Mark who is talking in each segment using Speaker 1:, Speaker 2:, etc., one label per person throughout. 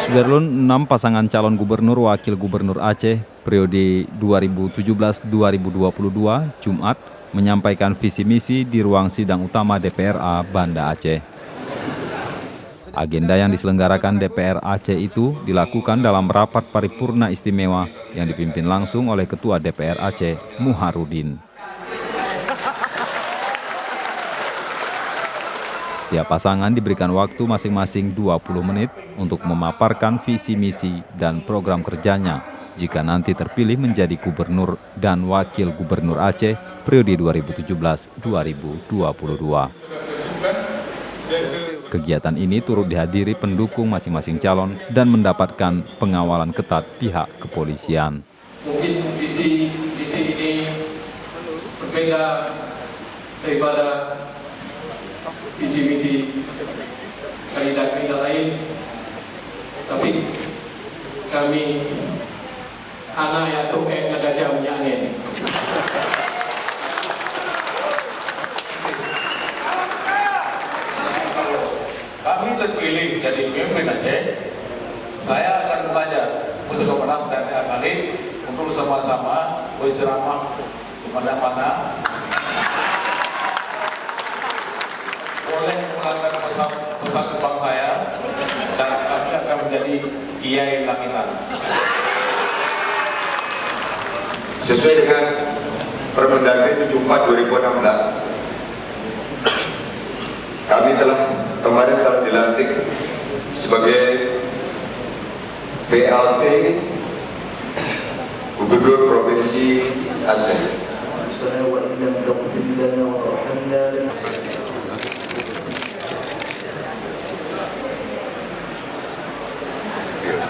Speaker 1: Sudarlun, 6 pasangan calon gubernur wakil gubernur Aceh periode 2017-2022 Jumat menyampaikan visi misi di ruang sidang utama DPRA Banda Aceh. Agenda yang diselenggarakan DPR Aceh itu dilakukan dalam rapat paripurna istimewa yang dipimpin langsung oleh Ketua DPR Aceh, Muharudin. Setiap pasangan diberikan waktu masing-masing 20 menit untuk memaparkan visi misi dan program kerjanya jika nanti terpilih menjadi gubernur dan wakil gubernur Aceh periode 2017-2022. Kegiatan ini turut dihadiri pendukung masing-masing calon dan mendapatkan pengawalan ketat pihak kepolisian.
Speaker 2: Mungkin visi ini berbeda daripada visi-misi kandidat-kandidat lain, tapi kami anak yang tukek ada jamnya angin.
Speaker 3: Kami terpilih jadi pemimpin Aceh, saya akan belajar untuk kemenang dan Khalid untuk sama-sama berceramah kemana-mana. Boleh mengangkat pesan bang saya dan kami akan menjadi kiai langitan.
Speaker 4: Sesuai dengan Permendagri 74 2016, kami kemarin telah dilantik sebagai PLT Gubernur Provinsi Aceh.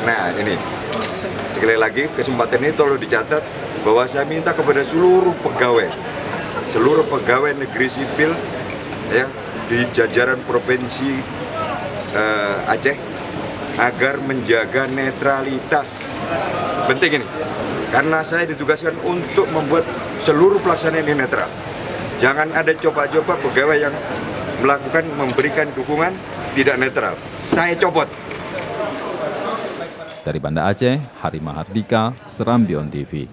Speaker 4: Nah ini, sekali lagi kesempatan ini tolong dicatat bahwa saya minta kepada seluruh pegawai negeri sipil ya, di jajaran Provinsi Aceh agar menjaga netralitas. Penting ini, karena saya ditugaskan untuk membuat seluruh pelaksanaan ini netral. Jangan ada coba-coba pegawai yang memberikan dukungan tidak netral. Saya copot.
Speaker 1: Dari Banda Aceh, Hari Mahardika, Serambion TV.